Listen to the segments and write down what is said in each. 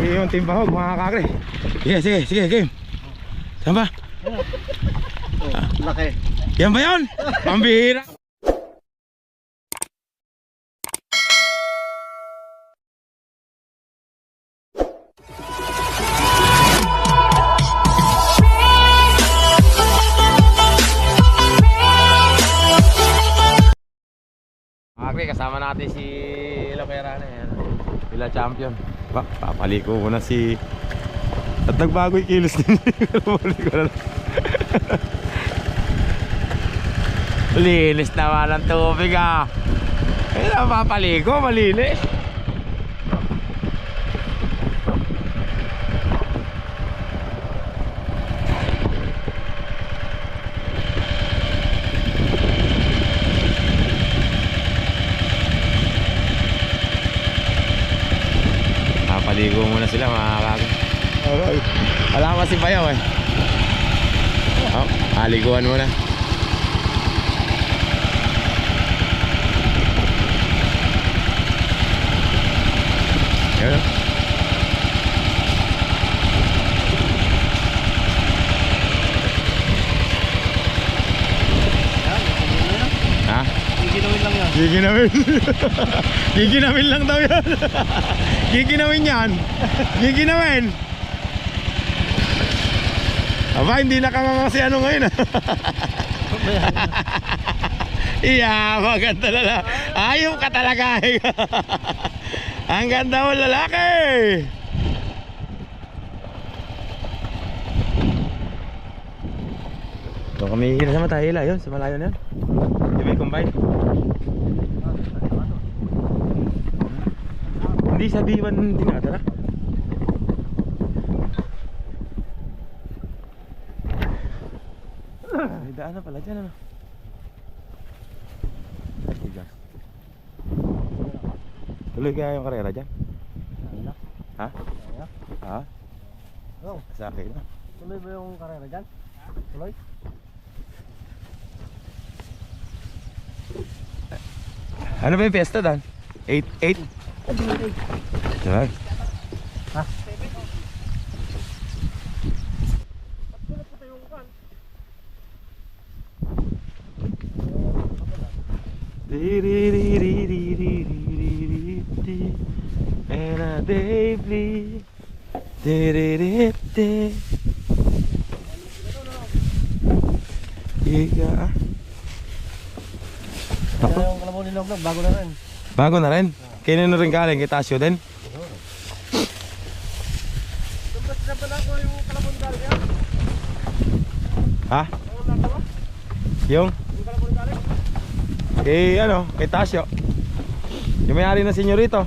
yung team bahog mga kakre. Sige game. Saan ba? Laki. Yan ba yun? Pambihira. Kakre, kasama natin si Loquera na yan. Pila champion. Papaliko ko na si... At nagbago yung kilos din. Linis naman ang tubig ah. Kaya na papaligo, malinis. Papaligo muna sila mga kakag. Alright. Wala pa si Bayaw eh. Oh, aliguan muna. Yun. Ha? Giginawin lang yan. Giginawin. Giginawin lang daw yan. Giginawin yan. Giginawin. Aba, hindi nakanganga si ano ngayon. Iya, maganda na. Ayaw ka talaga. Ang ganda mo lalaki. Ito kami hihila sa Matahila yun, sa malayo na yun. Di ba yung combine? Hindi sa B1 dinadala. May daan na pala dyan ano. Tuloy kaya yung karera dyan? Ha? Ha? Oh. Sa akin na. Tuloy ba yung karera dyan? Tuloy? Ano ba yung fiesta dan? 8? Diba? Ha? And a day bleed. Iga. Ako yung kalabaw ni Lognog, bago na rin. Bago na rin? Kaya na rin galing, kay Tasyo din? Ha? Yung? Kay ano, kay Tasyo. Yung may-ari na senyorito.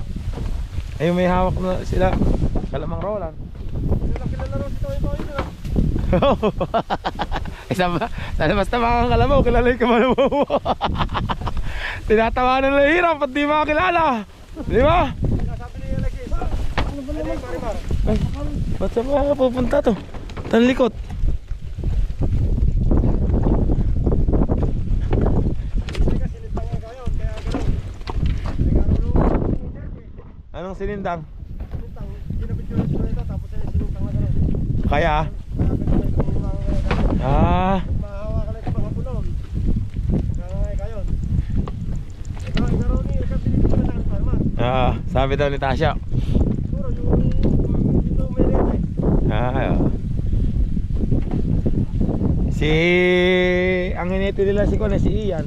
Ay yung may hawak na sila. Kalamang Roland. Kilala rin si Toy na. Sana basta mga kalamaw, kilala yung kamalabaw. Tinatawanan lang hirap, ba't di makakilala? Di ba? Sabi ni Alexis, ano ba naman? Ay, ba't sa mga pupunta to? Tanlikot. Anong sinindang? Sinintang, ginabit ko yung ito, tapos sinintang na gano'n. Kaya? Ah. Mahawa ka lang ito mga punon. Kaya kayon. Ikaw, ikaw ni, ikaw pinipin na ng farman. Sabi daw ni Tasya. Siguro yung dito may rete. Si ang hiniti nila si Kone, si Ian.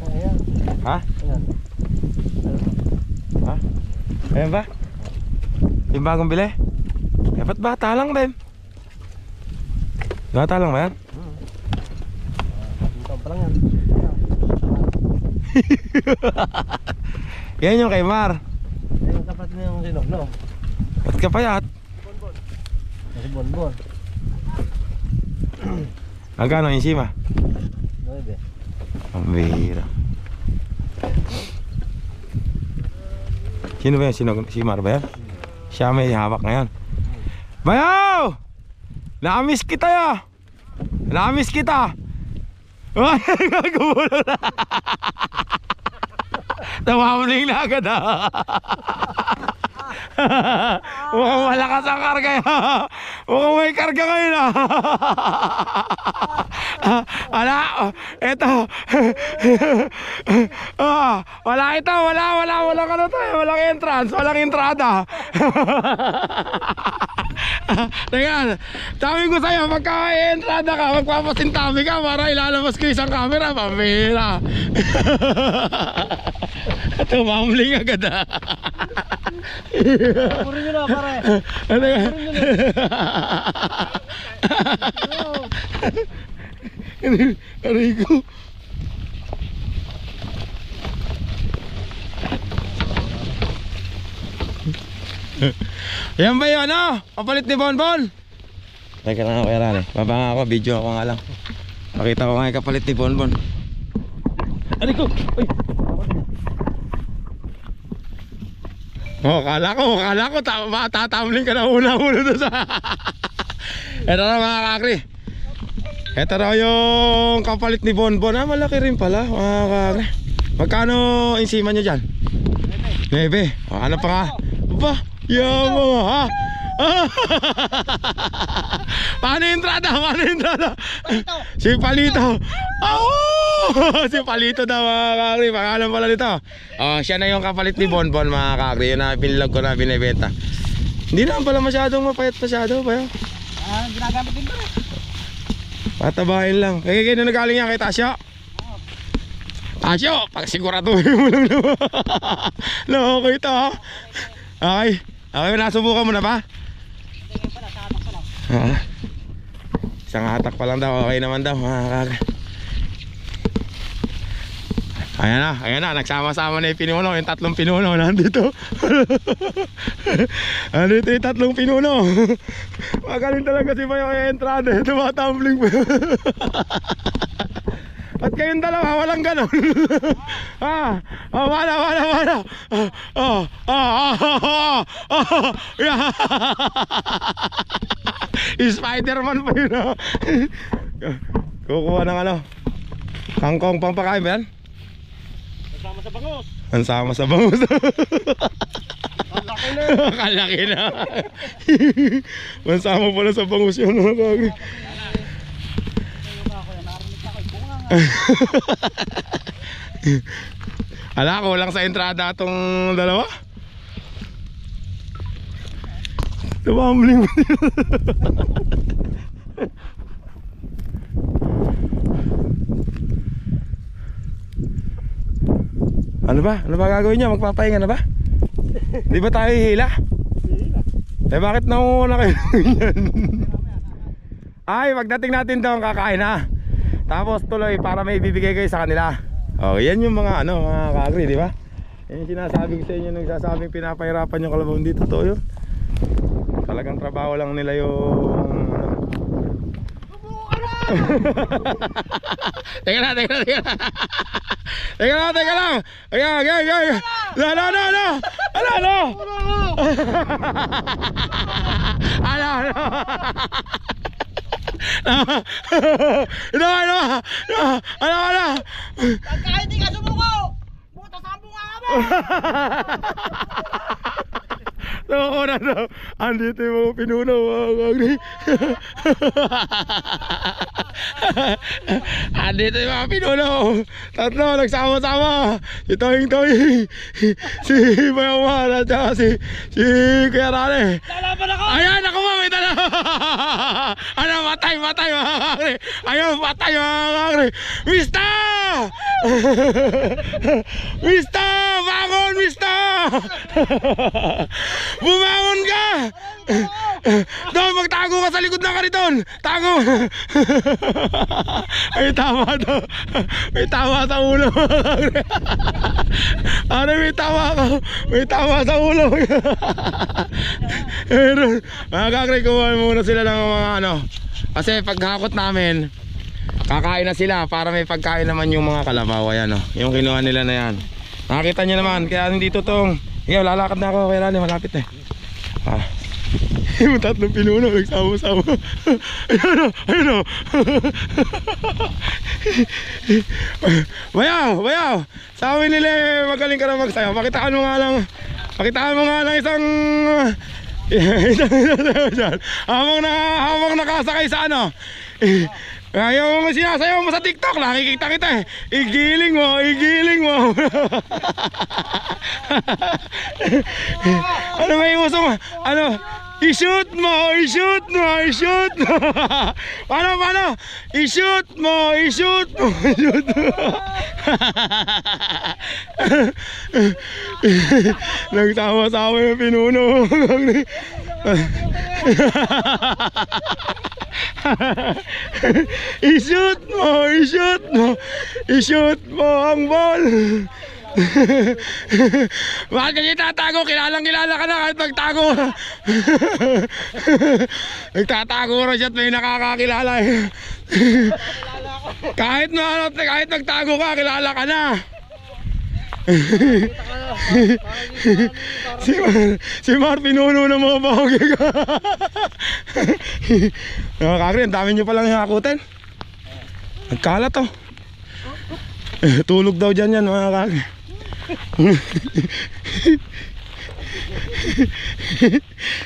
Ayan. Ha? Ayan. Ha? Ayan ba? Yung bagong bili? Eh, ba't bata lang din? Bata lang ba yan? Ito pa lang yan. Yan yung kay Mar. Yung kapatid niya yung sinog, no? Ba't ka payat? Bonbon. Si Bonbon. Magkano yung sima? 9. Ang bihira. Sino ba yan? Si Mar ba yan? Siya may hawak ngayon. Bayaw! Nakamiss kita ya! Nakamiss kita! Gumulo na! Tamamuling na agad ha! Mukhang malakas ang karga. Mukhang may karga ngayon ah. Wala. Ito. Wala ito. Walang ano tayo. Walang entrance. Walang entrada. Teka, sabi ko sa'yo, pagka entrada ka, magpapasintabi ka para ilalabas ko isang camera. Pambira. Tumambling agad ah. Purin nyo na, pare. Ano ka? Aray ko. Yan ba yun ano? Papalit ni Bonbon? Teka lang ako yaran eh. Babanga ako, video ako nga lang. Pakita ko nga yung kapalit ni Bonbon. Aray ko! Ay! Oh, kala ko tatambling ka na una-una doon sa... Ito na mga kakri. Ito na yung kapalit ni Bonbon. Ah, malaki rin pala mga kakri. Magkano insima nyo dyan? 9. Oh, ano pa nga? Ba? Yamo ha? Paano yung entrada? Palito. Si Palito. Si Palito daw mga kakri. Pangalan pala nito. Oh, siya na yung kapalit ni Bonbon mga kakri. Yun na pinilog ko na binibenta. Hindi naman pala masyadong mapayat masyado pa yun. Ginagamit din ko rin. Patabahin lang. Kaya nagaling yan kay Tasyo. Tasyo, pag siguraduhin mo lang naman. No, okay ito ha. Okay. Okay, nasubukan mo na ba? Hindi pala, sa atak pa lang. Isang hatak pa lang daw, okay naman daw mga kakri. Ayan na, nagsama-sama na yung pinuno, yung 3 pinuno nandito. Nandito yung 3 pinuno. Magaling talaga si Bayo kaya entrada, tumatumbling pa. At kayong dalawa, walang ganon. Wala. Spider-Man pa yun ah. Kukuha ng ano, kangkong pampakain ba yan? Kasama sa bangus. Ang sama sa bangus. Kalaki na. Kalaki na. Mansama pala sa bangus yun mga kagri. Ala, kulang sa entrada itong dalawa. Tumambling mo. Ano ba gagawin niya? Magpapahinga na ba? Di ba tayo hihila? Eh bakit nauna kayo yan? Ay, pagdating natin doon kakain na. Tapos tuloy para may bibigay kayo sa kanila. Oh, yan yung mga ano, mga kakri, di ba? Yan yung sinasabi ko sa inyo, nagsasabing pinapahirapan yung kalabaw. Hindi totoo yun. Talagang trabaho lang nila yung Teka lang. Ayan. Ano? Pagka hindi ka sumuko, buta sa bunga kami. So, na andito yung mga pinuno mga kagri. Andito yung mga pinuno. 3 nagsama-sama. Si Toying, si Bayawan at saka si Kuya Rane. Lalaban ako. Ayan, ako ba, may dala. Ano, matay mga kagri. Ayun, matay mga kagri. Mista! Bangon, Mista! Bumangon ka! Doon, magtago ka sa likod ng kariton! Tago! May tama to. May tama sa ulo. Ano, may tama ako. May tama sa ulo. Mga kakri, kumain muna sila ng mga ano. Kasi paghakot namin, kakain na sila para may pagkain naman yung mga kalabaw. Ayan, oh. Yung kinuha nila na yan. Nakakita nyo naman, kaya hindi totoong. Ikaw, lalakad na ako kay Rani, malapit na yung 3 pinuno, nagsama-sama. Ayun o. Bayaw. Sabi nila, magaling ka na magsayaw. Pakitaan mo nga lang Pakitaan mo nga ng isang habang nakasakay sa ano. Yung sinasayaw mo sa TikTok, nakikita kita eh. Igiling mo, igiling mo. Ano may uso mo? Ano? I-shoot mo, i-shoot mo, i-shoot mo. Paano? I-shoot mo, i-shoot mo, i-shoot mo. Nagtawa-tawa yung pinuno. I-shoot mo, i-shoot mo, i-shoot mo ang ball. Bakit kasi tatago? Kilalang kilala ka na kahit magtago. Nagtatago rin siya at may nakakakilala eh. Kahit nagtago ka, kilala ka na. Si Mar pinuno na mga bahagi ka. Kakri, ang dami nyo palang hakutin. Nagkalat oh. Tulog daw dyan yan mga kakri.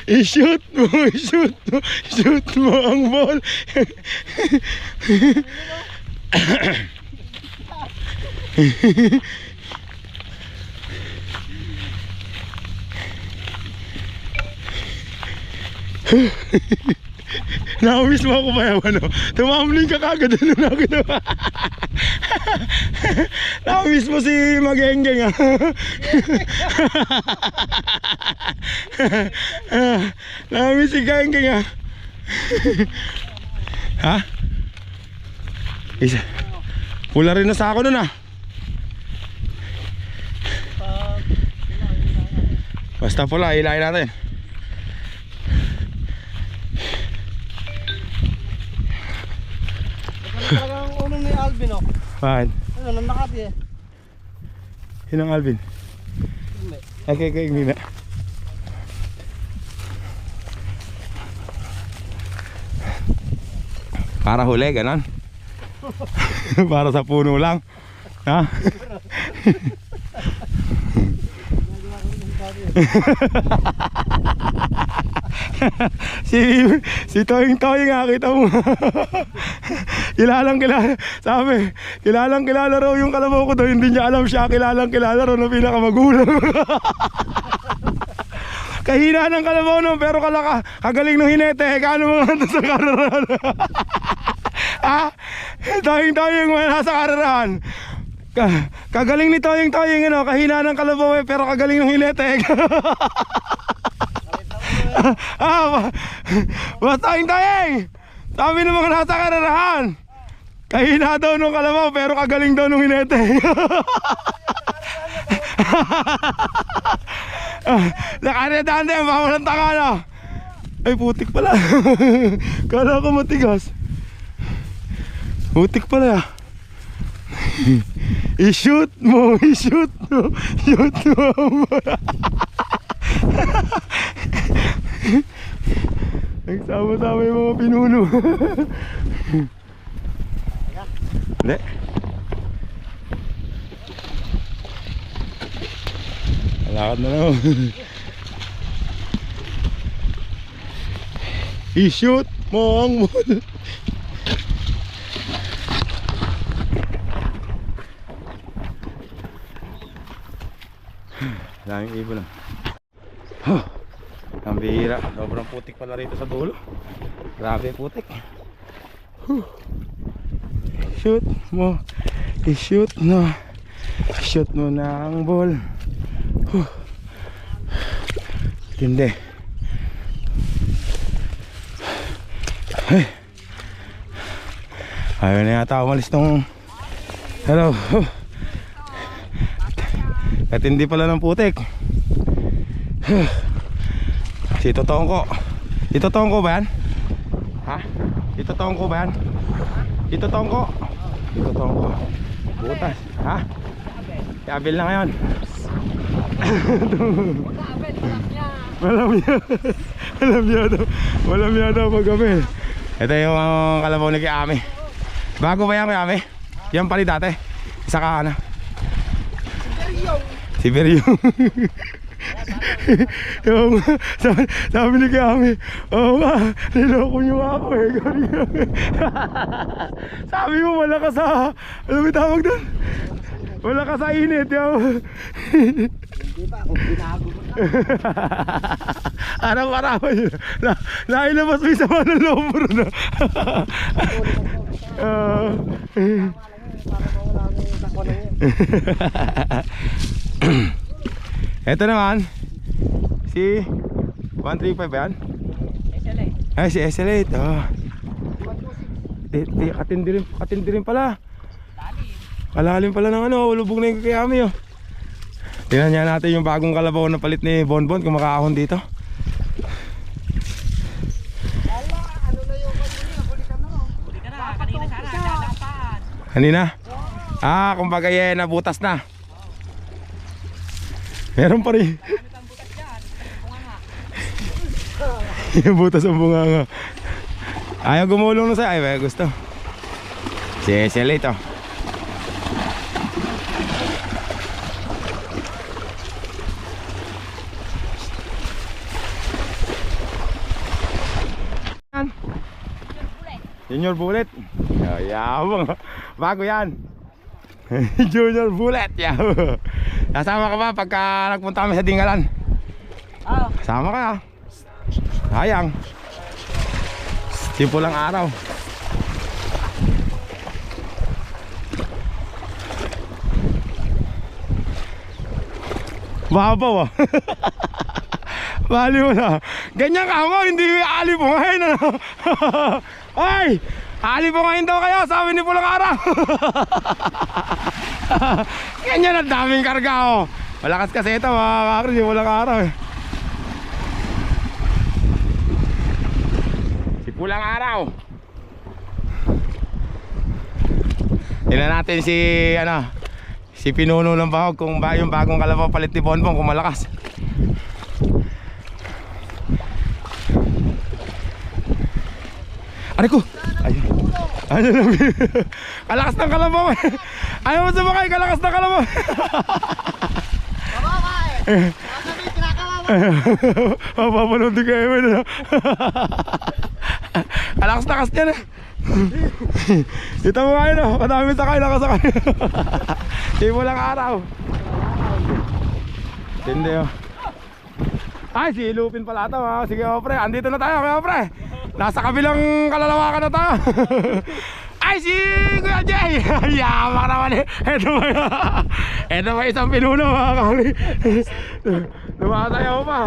I-shoot mo, i-shoot mo, i-shoot mo ang ball. Nakamiss mo ako ba yung ano? Tumambling ka kagad ano na ako. Nakamiss mo si Magengeng ah. Nakamiss si Gengeng ah. Ha? Isa. Pula rin na sa ako nun ah. Basta pula, ilahin natin. Talagang unang ni Alvin oh. Bakit? Ano, nang Makati eh. Yun ang Alvin. Hindi. Okay, hindi na. Para huli, ganon. Para sa puno lang. Ha? si Toying nakita mo. kilalang sabi, kilalang raw yung kalabaw ko daw, hindi niya alam siya kilalang raw na pinakamagulang. Kahina ng kalabaw no, pero kagaling ng hinete, kano mo nga sa kararahan. Ah, Toying nasa kararahan. Kagaling ni Toying ano, kahina ng kalabaw pero kagaling ng hinete. Basta Toying, sabi ng mga nasa kararahan, kahina daw nung kalabaw pero kagaling daw nung hinete. Nakaredante ang pamulang tanga na. Ay putik pala. Kala ko matigas. Putik pala. I-shoot mo, i-shoot mo, shoot mo. Nagsama-sama yung mga pinuno. Hindi. Lakad na lang. I-shoot mo ang ball. Daming ibon lang. Ang bihira. Sobrang putik pala rito sa dulo. Grabe putik. Shoot mo. I-shoot mo. Shoot mo na ang ball. Tindi. Ayaw na yata umalis tong hello. At hindi pala ng putik. Si Totongko. Itotongko ba yan? Ha? Itotongko ba yan? Itotongko. Itotongko. Butas. Ha? Kabil na ngayon. Walang niya daw pag-gabi. Ito yung kalabaw ni Kiami. Bago ba yan Kiami? Yan pali dati. Isa ka na. Siberyong. Oo nga, sabi ni Kami, oo nga, niloko nyo nga ako eh. Sabi mo wala ka sa, ano may tawag doon? Wala ka sa init. Hindi pa ako binago mo na. Araw-araw yun. Nailabas mo yung sama ng loob mo rin. Para mawala ang takwanan niya. Ito naman si 135 ba yan? SLA. Ay si SLA. Katindi rin pala. Kalalim pala ng ano. Lubog na yung Kayami oh. Tingnan niya natin yung bagong kalabaw na palit ni Bonbon kung makakahon dito. Ano na yung kanina? Huli ka na. Huli ka na, kanina sana, dadapan. Kanina? Kumbaga nabutas na. Meron pa rin. Marami kang butas dyan, bunganga. Yung butas ang bunganga. Ayaw gumulong na sa'yo. Ay, gusto. Si SLA ito. Junior Bullet. Oh, yabang. Bago yan. Junior Bullet. Yabang. Kasama ka ba pagka nagpunta kami sa Dingalan? Oo. Kasama ka. Sayang. Simple lang araw. Babaw ah. Bali mo na. Ganyan ka mo, hindi ali po ngayon ano. Ay! Ali po ngayon daw kayo, sabi ni Pulang Araw. Ganyan ang daming karga oh. Malakas kasi ito mga kakri, Pulang Araw eh. Si Pulang Araw. Tingnan natin si ano, si Pinuno ng Bahog kung ba yung bagong kalabaw palit ni Bonbon kung malakas. Aray ko! Ayun. Ano lang? Kalakas ng kalabaw eh. Ayaw mo sumakay, kalakas ng kalabaw. Kababa eh. Sabi kinakawawa. Mapapanood din kayo na. Kalakas na kas yan eh. Dito mo kayo no, madami sakay, nakasakay. Di mo lang araw. Hindi oh. Ay, si Lupin pala ito ha. Sige oh pre, andito na tayo kaya pre. Nasa kabilang kalalawakan na tayo. Ay, si Kuya Jay. Yamak naman eh. Ito ba isang pinuno mga kami. Lumasayaw pa.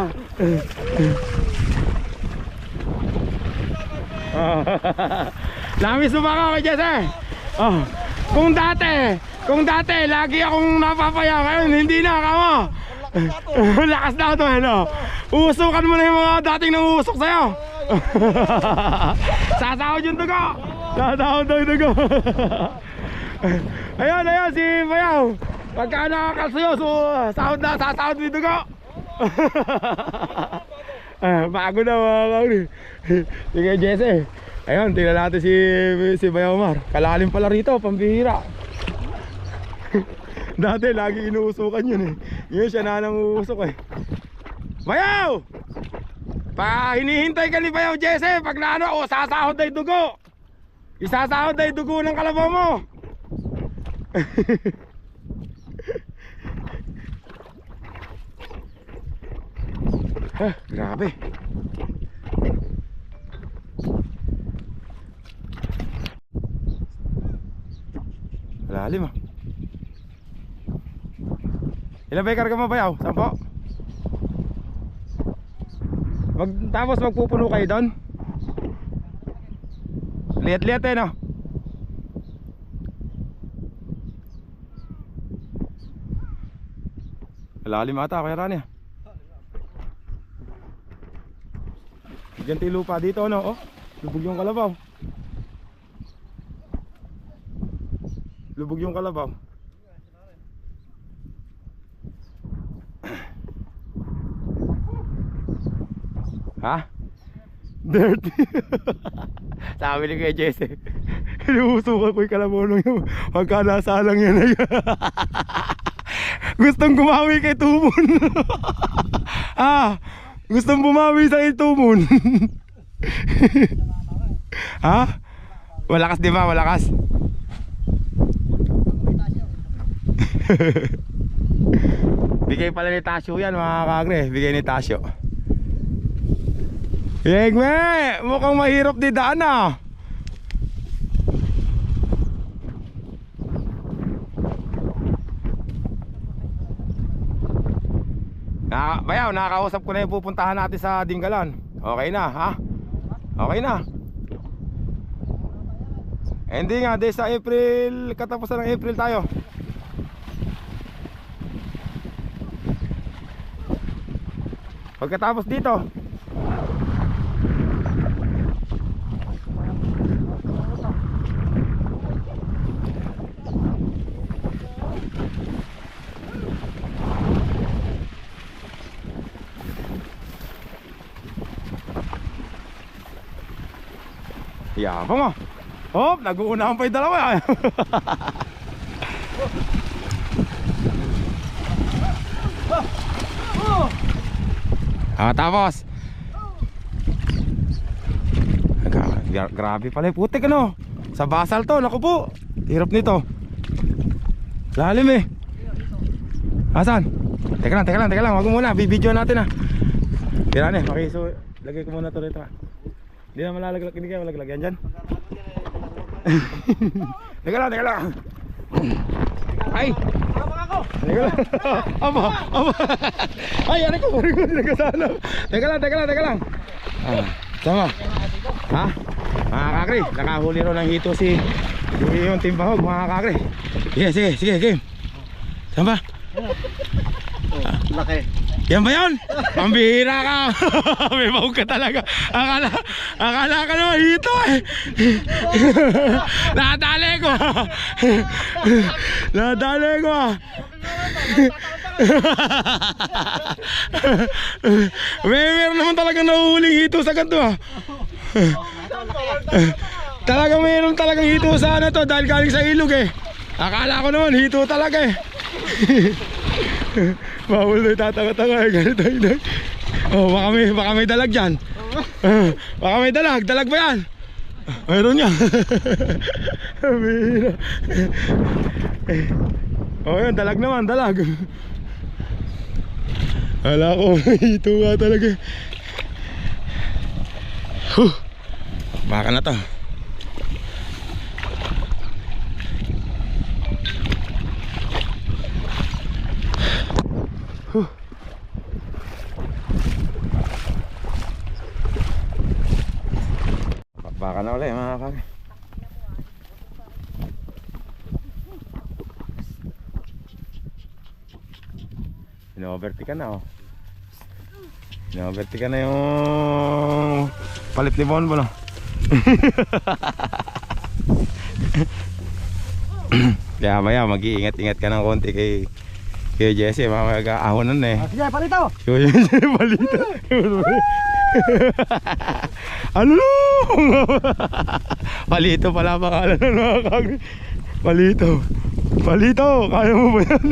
Lamis sumaka kay Jesse. Oh. Kung dati lagi akong napapaya, ngayon hindi na kamo. Lakas na ito eh no. Uusukan mo na yung mga dating nanguusok sa'yo. Sasahod yung dugo. Sasahod yung dugo. Ayun si Bayaw. Pagka nakakalsayo, sasahod yung dugo. Bago na mga kagri. Sige Jesse. Ayun, tingnan natin si Bayaw Mar. Kalalim pala rito, pambihira. Dati lagi inuusukan yun eh. Yun siya na nanguusok eh. Bayaw! Hinihintay ka ni Bayaw Jesse. Pag naano, sasahod na yung dugo. Isasahod na yung dugo ng kalabaw mo. Grabe. Lalim ah. Ilan ba ikarga mo Bayaw? 10? Tapos magpupuno kayo doon? Liat-liat eh no? Lalim ata kaya Rani ah. Ganti lupa dito no? Oh, lubog yung kalabaw. Lubog yung kalabaw. Ha? Dirty. Sabi ni Kuya Jesse. Inuusukan ko yung kalabaw lang yun. Magka nasa lang yan. Gustong gumawi kay Tumon. Gustong bumawi sa kay Tumon. Ha? Malakas di ba? Malakas. Bigay pala ni Tasyo yan mga kagre. Bigay ni Tasyo. Yegme! Mukhang mahirap di daan ah. Bayaw, nakakausap ko na yung pupuntahan natin sa Dinggalan. Okay na ha? Okay na. Hindi nga, di sa April, katapusan ng April tayo. Pagkatapos dito yabang mo. Hop, nag-uunahan pa yung dalawa. Tapos grabe pala, putik ano. Sa basal to, naku po. Hirap nito. Lalim eh. Asan? Teka lang, wag mo muna, bibidyo natin ah. Tira na, makiso. Lagay ko muna to dito ah. Hindi na malalaglag, hindi kaya malaglag yan dyan. Teka lang. Ay! Teka lang. Aba. Ay, ano ko, nagkasano. Teka lang. Sama. Ha? Mga kakri, nakahuli ro ng hito si yung timbahog mga kakri. Sige, game. Sama. Laki. Yan ba yun? Pambihira ka. May bahog ka talaga. Akala ka naman hito eh. Nadali ko ah. Meron naman talagang nahuhuling hito sa ganito ah. Talagang meron talagang hito sa ano to dahil galing sa ilog eh. Akala ko naman hito talaga eh. Bawal na tatanga-tanga eh. Ganito. Oh, baka may dalag dyan. Baka may dalag ba yan? Mayroon yan. Oh yun, dalag naman, dalag. Hala ko, ito nga talaga. Baka na to. Baka na ulit mga kami. Ino-overtake ka na oh. Ino-overtake ka na yung palit ni Bonbon oh. Kaya maya mag-iingat-ingat ka ng konti kay Jesse. Mag-aahonan na eh. Sige, palito! Palito. Ano? Palito pala pangalan ng mga kagri. Palito, kaya mo ba yan?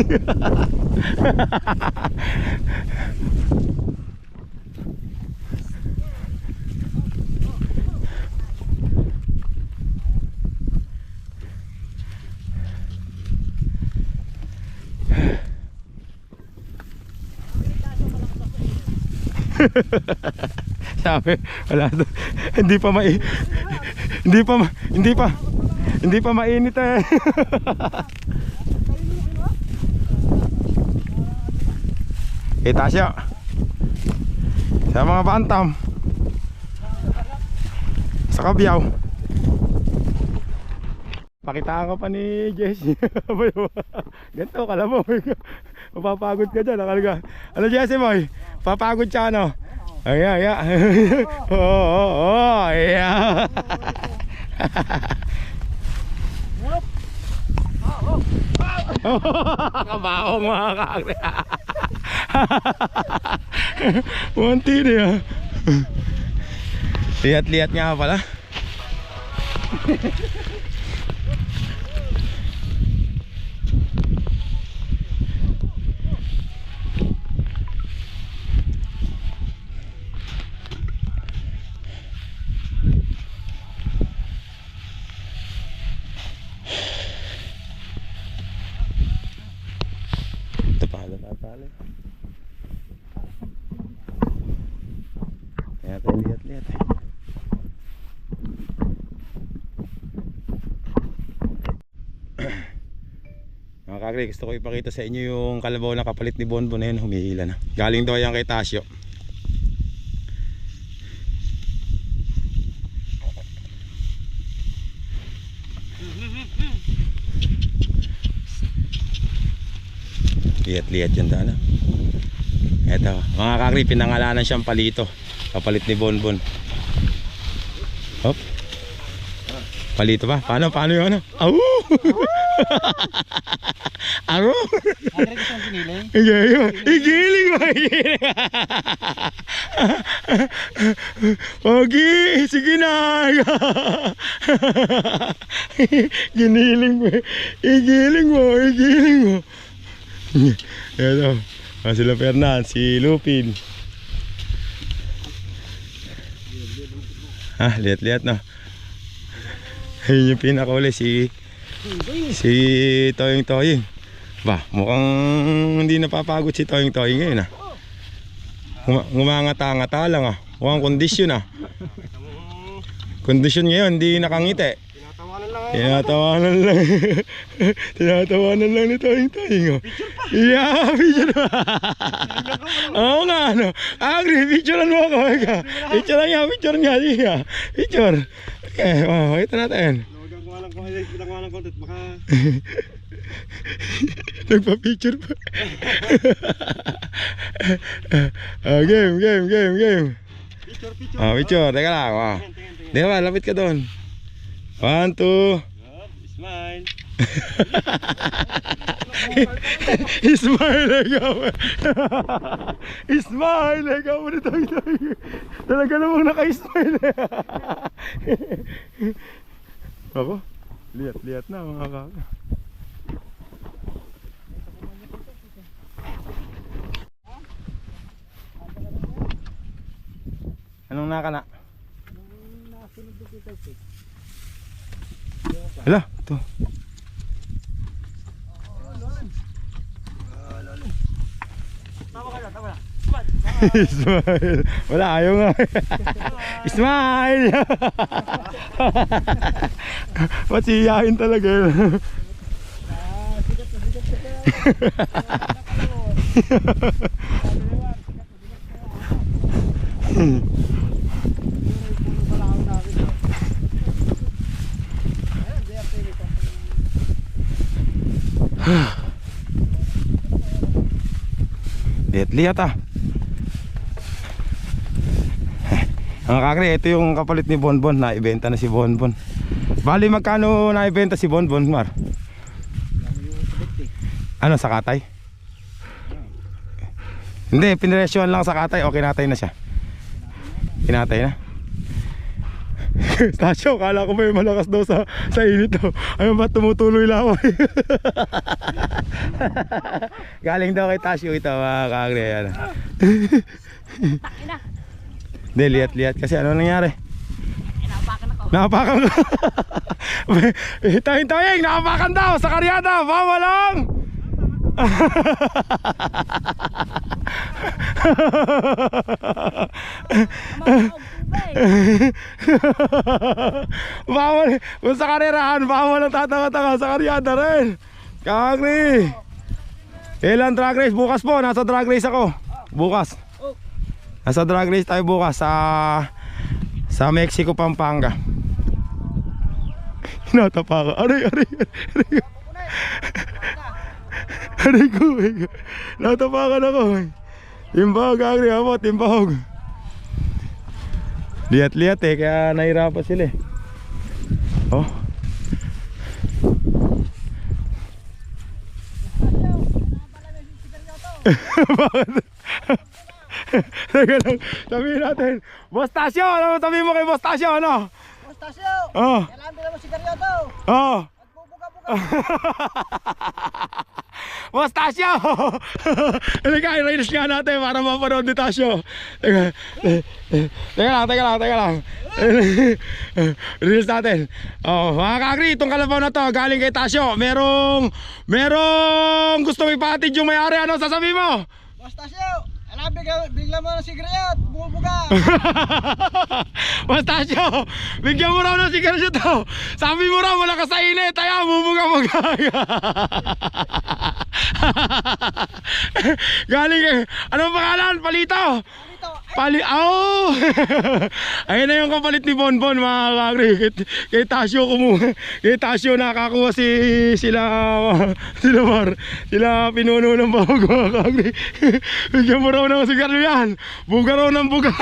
Sabi, wala to. Hindi pa mainit eh. Kita siya. Sa mga bantam. Sa Kabyaw. Pakitaan ka pa ni Jesse. Ganito, kala mo. Mapapagod ka dyan. Ano Jesse boy? Papagod siya ano? Ay. Oo. Yeah. Kabaong mga kakri. Munti na yan. Lihat-lihat nga pala. Lihat, lihat, lihat. Mga kakri, gusto ko ipakita sa inyo yung kalabaw na kapalit ni Bonbon na yun, humihila na. Galing daw yan kay Tasyo. Lihat-lihat yan daan. Eto, mga kakri, pinangalanan siyang Palito. Kapalit ni Bonbon. Hop. Palito ba? Paano yun? Ano? Au! Aro! Andre ko siyang piniling. Igiling mo! Okay, sige na! Giniling mo! Igiling mo! Ito, sila Fernan, si Lupin. Lihat-lihat na. Ayun yung pinakauli, si Toying. Ba, mukhang hindi napapagod si Toying ngayon Ngumangata-ngata lang Mukhang kondisyon Kondisyon ngayon, hindi nakangiti. Tinatawanan lang ni Toying Yeah, picture pa. Oo nga Agri, picturean mo ako. Picture niya. Picture. Okay, ito natin. Pinagawa ng content, baka... Nagpa-picture pa. Game. Picture. Teka lang. Teka ba, lapit ka doon. 1, 2. Smile. Smile, ikaw mo nito. Talaga namang naka-smile. Ako, lihat na mga kaka. Anong nakana? Hala, ito. Smile. Wala, ayaw nga. Smile. Masiyahin talaga yun. Lihat Mga kakri, ito yung kapalit ni Bonbon. Naibenta na si Bonbon. Bali, magkano naibenta si Bonbon, Mar? Ano, sa katay? Hindi, piniresyohan lang sa katay. O, kinatay na siya. Kinatay na. Tasyo, kala ko ba yung malakas daw sa init daw. Ayun ba, tumutuloy laway. Galing daw kay Tasyo ito, mga kakri. Hindi, lihat-lihat kasi ano nangyari? Nakapakan ako. Toying, nakapakan daw sa karyada. Bawa lang. Bawal. Kung sa karerahan, bawal ang tatanga-tanga sa karyada rin. Kakri. Ilan drag race? Bukas po, nasa drag race ako. Bukas. Nasa drag race tayo bukas sa Mexico, Pampanga. Hinatapa ka. Aray ko. Natapakan ako. Timbahog, Agri. Timbahog. Lihat-lihat kaya nahirapan sila Oh. Teka lang, sabihin natin. Boss Tasyo, ano sabihin mo kay Boss Tasyo, ano? Boss Tasyo, kailangan din mo sigaryo to. Magbubuga-buga. Boss Tasyo! Halika, i-release nga natin para mapanood ni Tasyo. Teka lang. Release natin. Mga kakri, itong kalabaw na to galing kay Tasyo. Merong gustong ipatid yung may-ari. Ano sasabihin mo? Boss Tasyo, alam Baka bigla mo ng sigaret, bumubuga. Mustasyo, bigyan mo raw ng sigarilyo to. Sabi mo raw wala ka sa init, kaya bumuga-buga. Galing eh. Anong pangalan? Palito. Oh! Ayun na yung kapalit ni Bonbon, mga kagri. Kay Tasyo kay Tasyo nakakuha sila Mar. Sila pinuno ng bahog, mga kagri. Bigyan mo raw ng sigarilyo yan. Buga raw ng buga.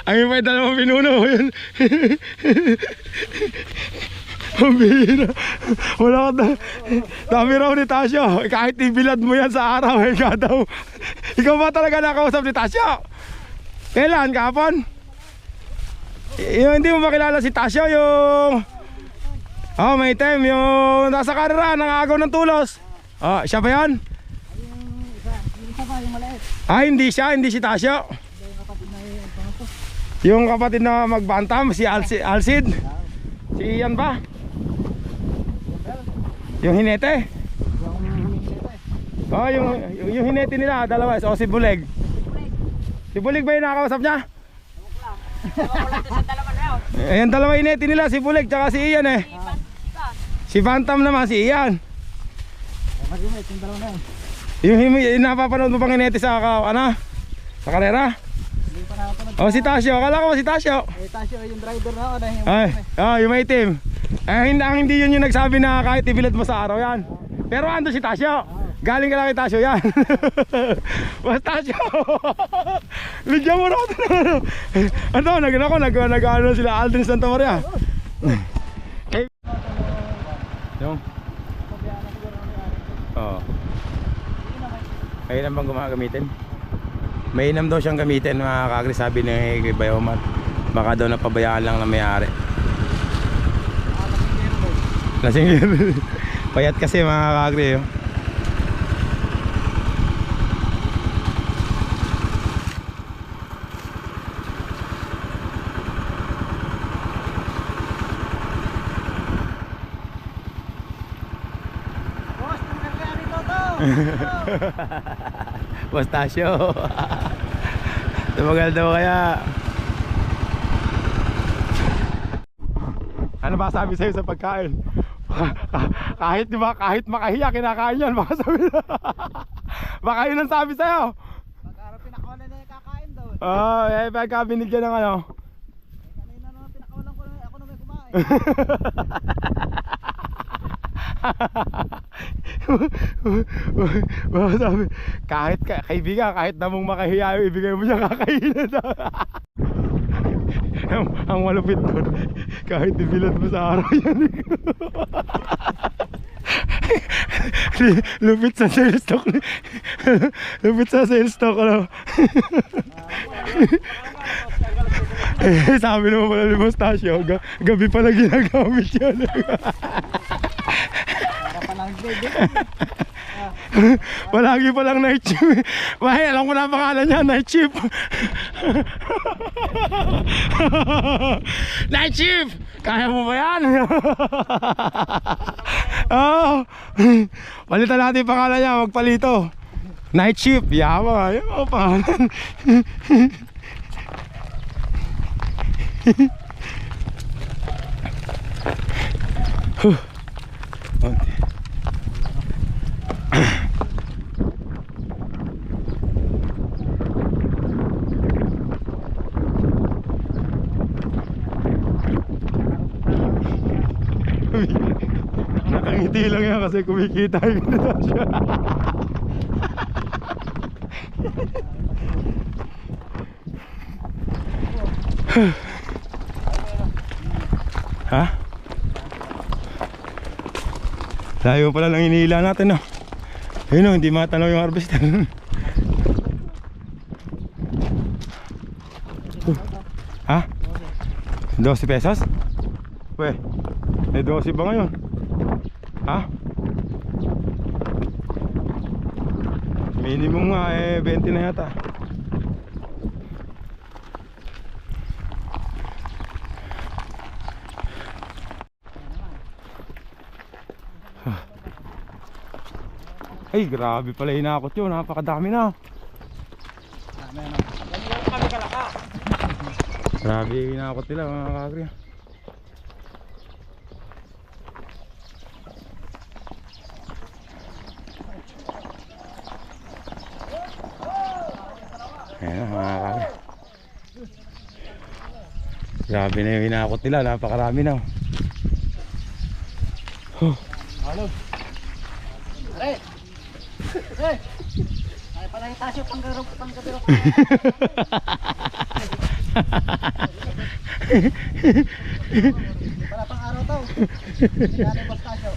Ayun pa yung dalawang pinuno. Pambira. Wala ka na. Dami raw ni Tasyo. Kahit ibilad mo yan sa araw, ikaw daw. Ikaw ba talaga nakausap ni Tasyo? Kailan? Kahapon? Yung hindi mo makilala si Tasyo, yung may time, yung nasa karera, nangagaw ng tulos. Siya ba yan? Yung isa pa, yung maliit. Hindi siya, hindi si Tasyo. Yung kapatid na magbantam, si Alcid. Si Ian ba? Yung hinete? Yung hinete nila, dalawa. Si Buleg. Si Buleg ba yung nakakausap niya? Ayan, dalawa hinete nila, si Buleg tsaka si Ian eh. Si Bantam naman, si Ian. Yung napapanood mo bang hinete sa sa karera? Si Tasyo, akala ko si Tasyo. Tasyo yung driver na yung may team. Hindi yun yung nagsabi na kahit ibilad mo sa araw yan. Pero ando si Tasyo. Galing ka lang kay Tasyo yan. Mas Tasyo. Bigyan mo raw. Nag-ano sila Aldrin Santa Maria. Yung Ayun bang gumagamitin? Mainam daw siyang gamitin, mga kagri, sabi ni Bayoman. Baka daw napabayaan lang na may-ari. Lasing. Payat kasi, mga kagri. Boss, nagkakaya rito to. Mustasyo. Tumagal daw kaya. Ano ba sabi sa'yo sa pagkain? Kahit makahiya, kinakain yan. Baka sabi na. Baka yun ang sabi sa'yo. Pagkarap pinakawalan na yung kakain daw. Pagka binigyan ng ano. Kanina naman pinakawalan ko na ako na may kumain. Baka sabi, kaibigan, kahit namang makahiya, ibigay mo siya kakainin. Ang malupit doon, kahit ibilad mo sa araw yan. Lupit sa sales stock. Lupit sa sales stock. Sabi naman pala ni Mustasyo, gabi pala ginagamit yan. Palagi palang night shift. Why, alam ko na ang pangalan niya, night shift. Night shift! Kaya mo ba yan? Palitan natin yung pangalan niya, magpalito. Night shift, yawa. Yung mga pangalan. Nakangiti lang yan kasi kumikita yung ganito siya. Ha? Layo pala lang inihila natin, no? Ayun, no, hindi matanaw yung harvester. Ha? 12 pesos? Weh, may 12 ba ngayon? Ha? Minimum nga 20 na yata. Ay, grabe pala hinakot yun. Napakadami na. Grabe hinakot nila mga kakri. Ayan mga kakri. Grabe na yung hinakot nila. Napakarami na. Ano? Are! Are! Ay pala yung tasyo panggabiro. Wala pang araw daw. Hindi natin mas tasyo.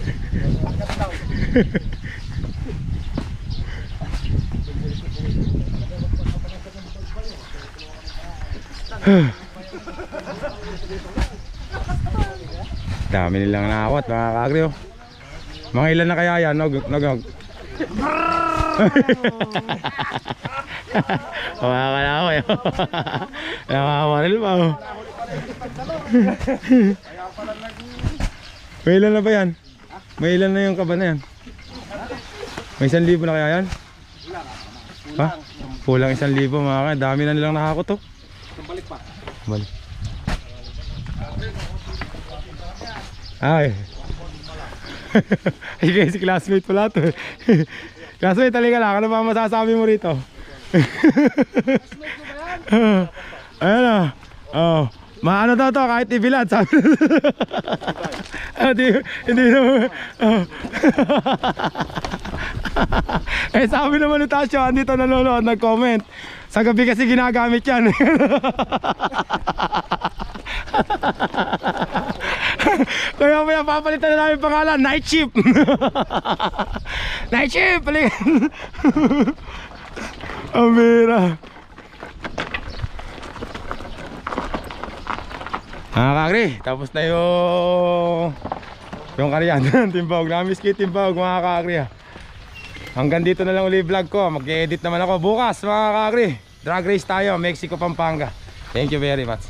Panggabi daw. Dami nilang nakakot mga kakri. Mga ilan na kaya yan? Nog. Makakala ko yun. Nakamaril pa oh. May ilan na ba yan? May ilan na yung kaba na yan? May 1,000 na kaya yan? Ha? Kulang 1,000 mga kaya. Dami na nilang nakakot oh. Balik pa. Balik. Ay. Ay, si classmate pala to. Classmate, talika lang. Ano ba masasabi mo rito? Ayan o. Oh. Maano daw to kahit ibilad. Sabi. Hindi naman. Oh. Eh sabi naman ni Tasyo, andito nanonood, nag-comment. Sa gabi kasi ginagamit yan. Kaya maya papalitan na namin pangalan, Night Shift. Night Shift, palitan. Amira. Kakri, tapos na yung karyan ng Timbawag. Namiss kayo Timbawag mga kakri. Hanggang dito na lang uli vlog ko. Mag-edit naman ako bukas mga kakri. Drag race tayo, Mexico, Pampanga. Thank you very much.